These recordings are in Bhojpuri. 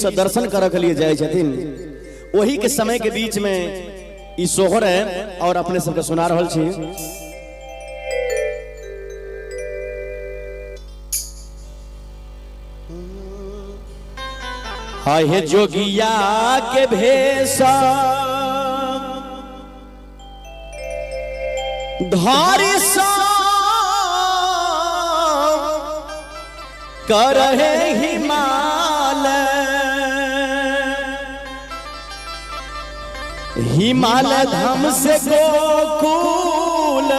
से दर्शन कर के लिए जाए छथिन। वही के समय के बीच में ई सोहर है और अपने सबके सुना रहल छी। हाय हे जोगिया के भेषा धारी सा करहे हिमालय हिमालय धाम से गोकुल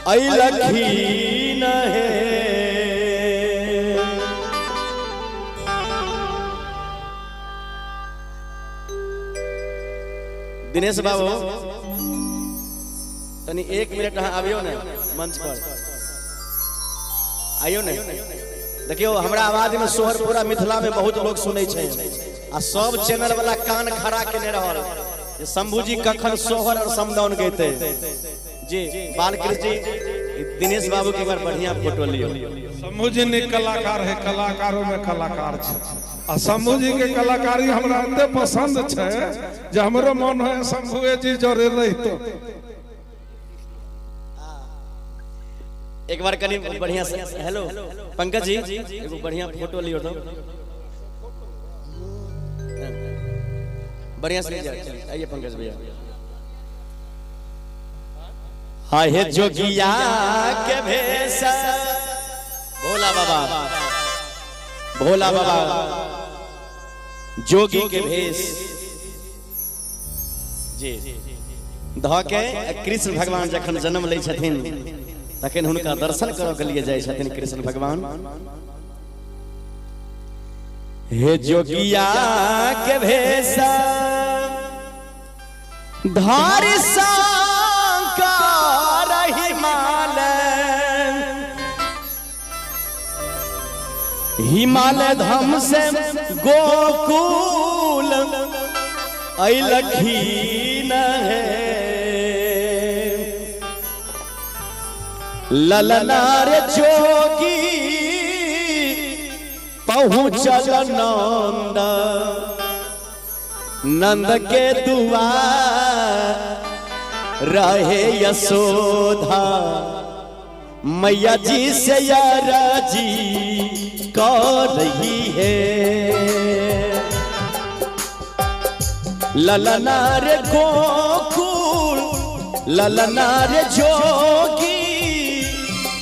अइलखीन है। दिनेश बाबू तनी 1 मिनट यहाँ आबियो ने मंच पर आइयो ने। देखियो हमरा आवाज में सोहर पूरा मिथिला में बहुत लोग सुनै छै आ सब चैनल वाला कान खड़ा केने रहल जे शंभू जी कखन सोहर और समदाउन गैते जी। बालकृष्ण जी दिनेश बाबू के एक बार बढ़िया फोटो लियो। शंभू जी ने कलाकार है, कलाकारों में कलाकार छै आ शंभू जी के कलाकारी हमरा एते पसंद छै जे हमरो मन है शंभू जी जोरे रहितो। एक बार कनी बढ़िया से हेलो पंकज जी एगो बढ़िया फोटो लियो तो बढ़िया से आइए पंकज भैया। हाय हे जोगिया के भेषा भोला बाबा भोला बाबा जोगी के भेष जी ध के कृष्ण भगवान जखन जन्म लै छथिन तखन हुनका दर्शन करऽ के लिए जाय छथिन कृष्ण भगवान। हे जोगिया के भेषा धारी शंकर हिमालय हिमालय धाम से गोकुल अइलखीन है। ललना रे जोगी पहुँचल नंद नंद के दुआर रहे यशोदा मैया जी से राजी कर रही है। ललना रे गोकुल ललना रे जोगी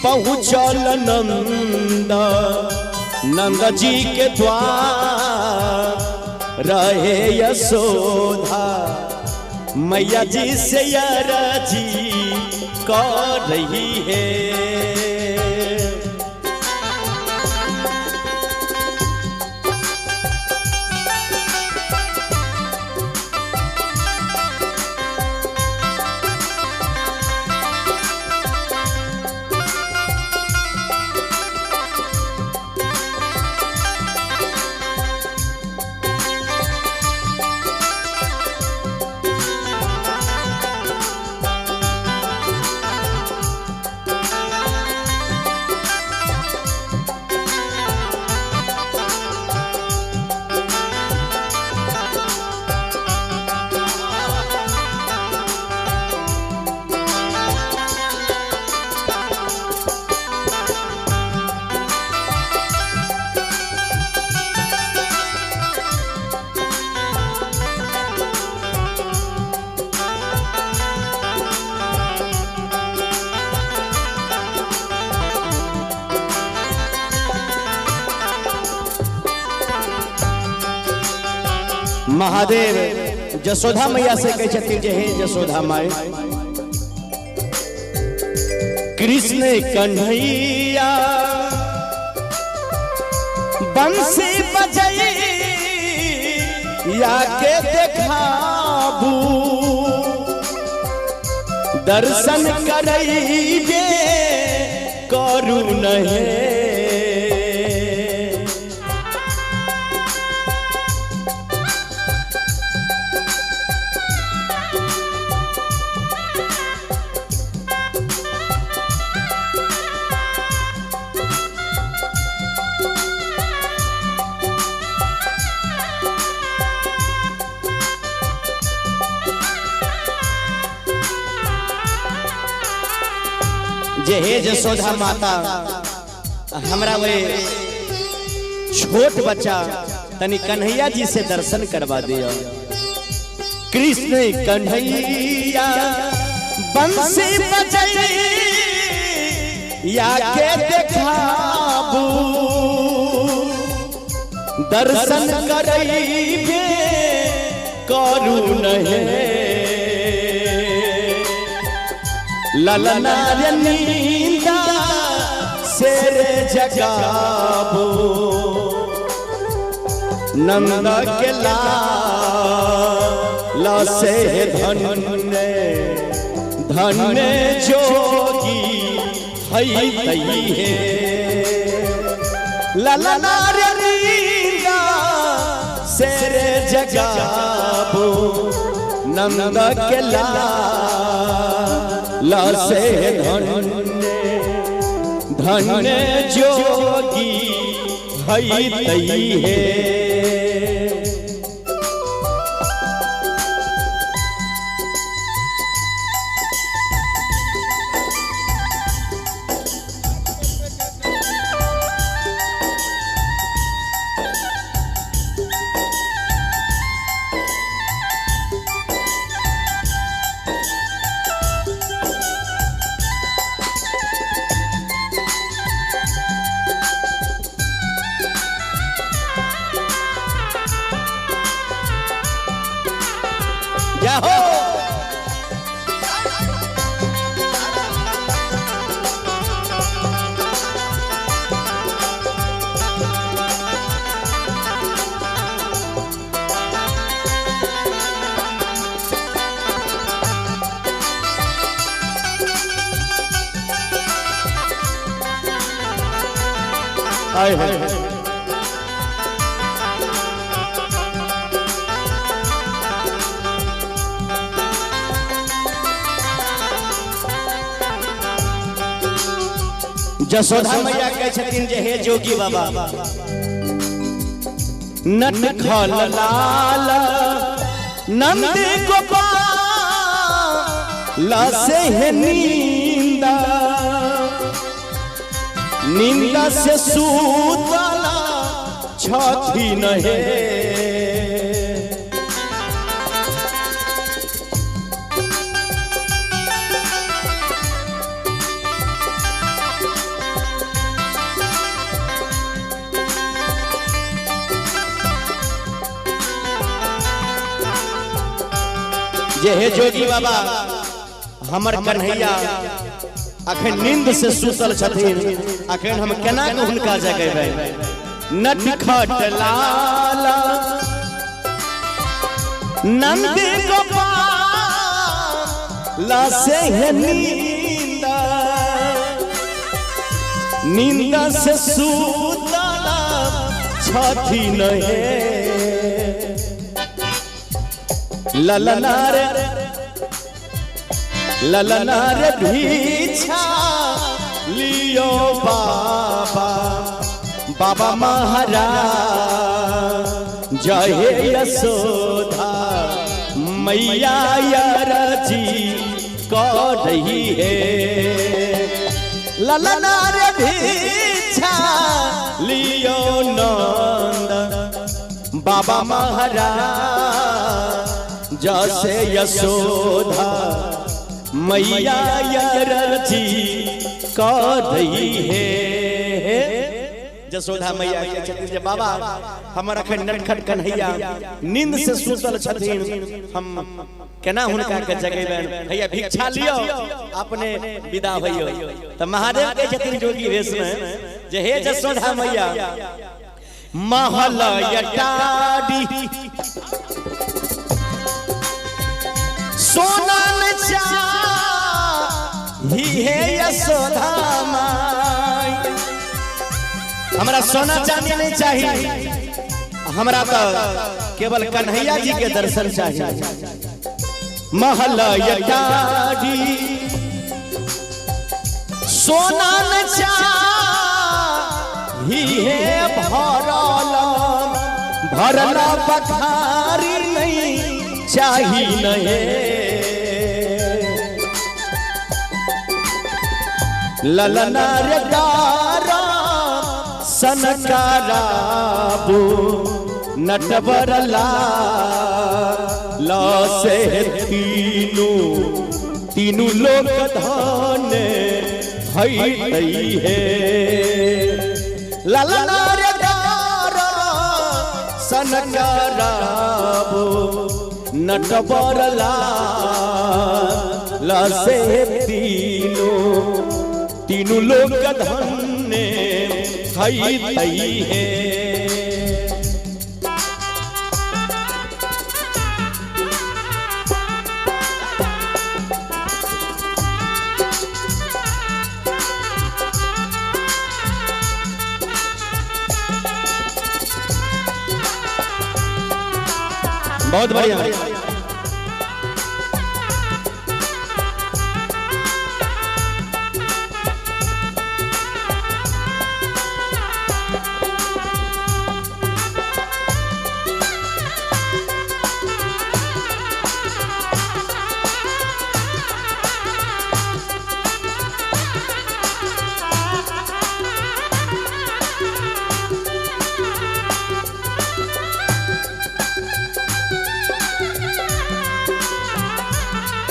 पहुँचल नंद नंद जी के द्वार रहे यशोदा मैया जी से राजी कर रही है। महादेव जसोधा मैया से कहे छथिन जे हे जसोधा माई कृष्ण कन्हैया बंसी बजैया के देखाबू दर्शन करैबे करू नहीं। जे हे जसोदा माता हमरा वे छोट बच्चा तनी कन्हैया जी से दर्शन करवा दिया। कृष्ण कन्हैया बंसी बजैया के देखाबू दर्शन करैबे करू नहे ललना रे नींदा से जगाबू नंद के लाल से धन्य धन्य जोगी हई तई है ललना रे नींदा से जगाबू नंद के लाल से धन्य धन्य जोगी हई तई है। हो आए हाय जसोदा मैया कहे छथिन जे हे जोगी बाबा नट खल लाल नंद गोपाल से है नींदा नींदा से सूतला छथी नहे जे हे जोगी बाबा हमर कन्हैया अखन नींद से सुतल छथिन अखन हम केना के हुनका जगेबै नट खट लाल नंद गोपाल से है नींदा नींदा से सुतला छथी नहे ललना रे भीछा लियो बाबा बाबा महाराज जय यशोदा मैया यरजी कह रही है ललना रे भीछा लियो नंद बाबा महाराज जैसे यशोदा मैया यरजी कह रही है। जसोदा मैया के छथिन जे बाबा हमर अखन नटखट कन्हैया नींद से सुतल छथिन हम केना हुनका के जगेबैन भैया भिक्षा लियो अपने विदा होइयो त महादेव के छथिन जोगी वेश में जे हे जसोदा मैया महल यटाडी सोना में चाही है यशोदा माई हमरा सोना चांदी नहीं चाहिए हमरा तो केवल कन्हैया जी के दर्शन चाहिए महल यटाडी सोना में चाही है भरला बखारी नहीं चाही नहीं ललना रे गारा सनकाराबू नटवरला से तीनू लोक धन हई है ललना रे गारा सनकाराबू नटवरला से तीनू लोक धन हई है। बहुत बढ़िया।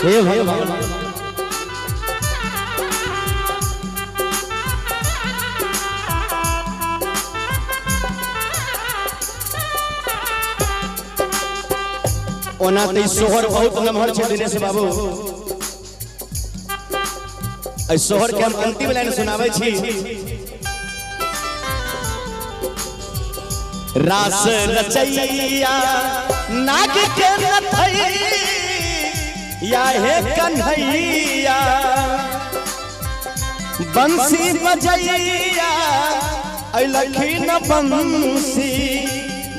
हे भगवान ओना ते सोहर बहुत लम्हर छे दिनेश बाबू। ए सोहर के हम अंतिम लाइन सुनाबै छी। रास रचैया नाग के नथई या हे कन्हैया बंसी बजैया ऐ लखीन बंसी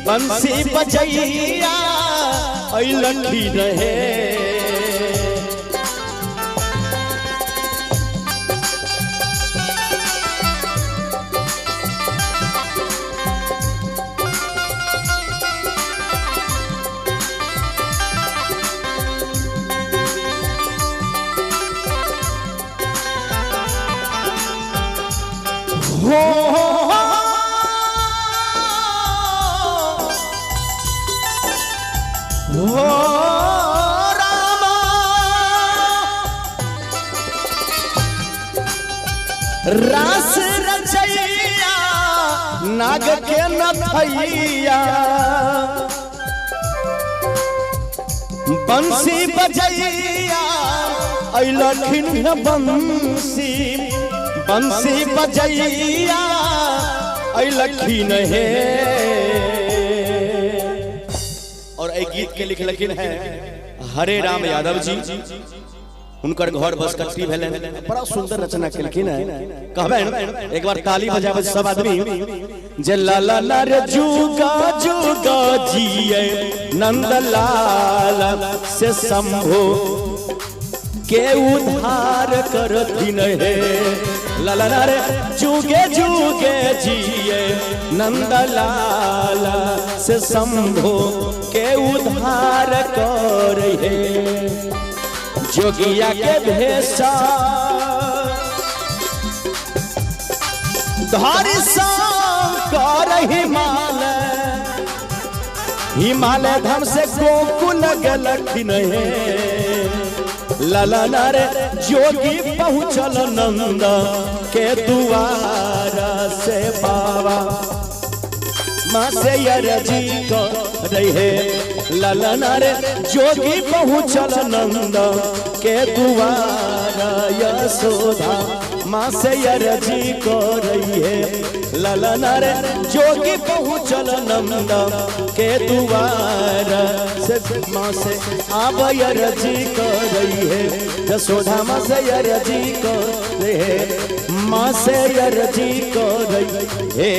बंसी बजैया ऐ लखी रहे हो रामा रास रचैया नाग के नथैया बंसी बजैया ऐ लखीन बंसी बंसी बजैया ऐ लखीन है। और ए गीत के लिखलखिन है हरे राम यादव जी। उनकर घर बसकट्टी भेले बड़ा सुंदर रचना केलखिन है। कहबे एक बार ताली बजाबे सब आदमी जे लाला नर जुगा जुगा जिए नंदलाल से शंभो के उद्धार करथिन है। ललना रे जुगे जुगे जिए नंदलाल से शंभो के उद्धार कर है। जोगिया के भेषा धारी कर हिमालय धाम से गोकुल गलखिन है। ललना रे जोगी पहुँचल नंद के दुआरा से बाबा माँ से यरजी कर रहे। ललना रे जोगी पहुँचल नंद के दुआरा यशोदा माँ से यरजी कर रही है। ललना रे जोगी पहुँचल नंद के दुआरा से माँ से आब यरजी कर रही है। यशोदा माँ से यरजी कर रही है माँ से यरजी कर रही है।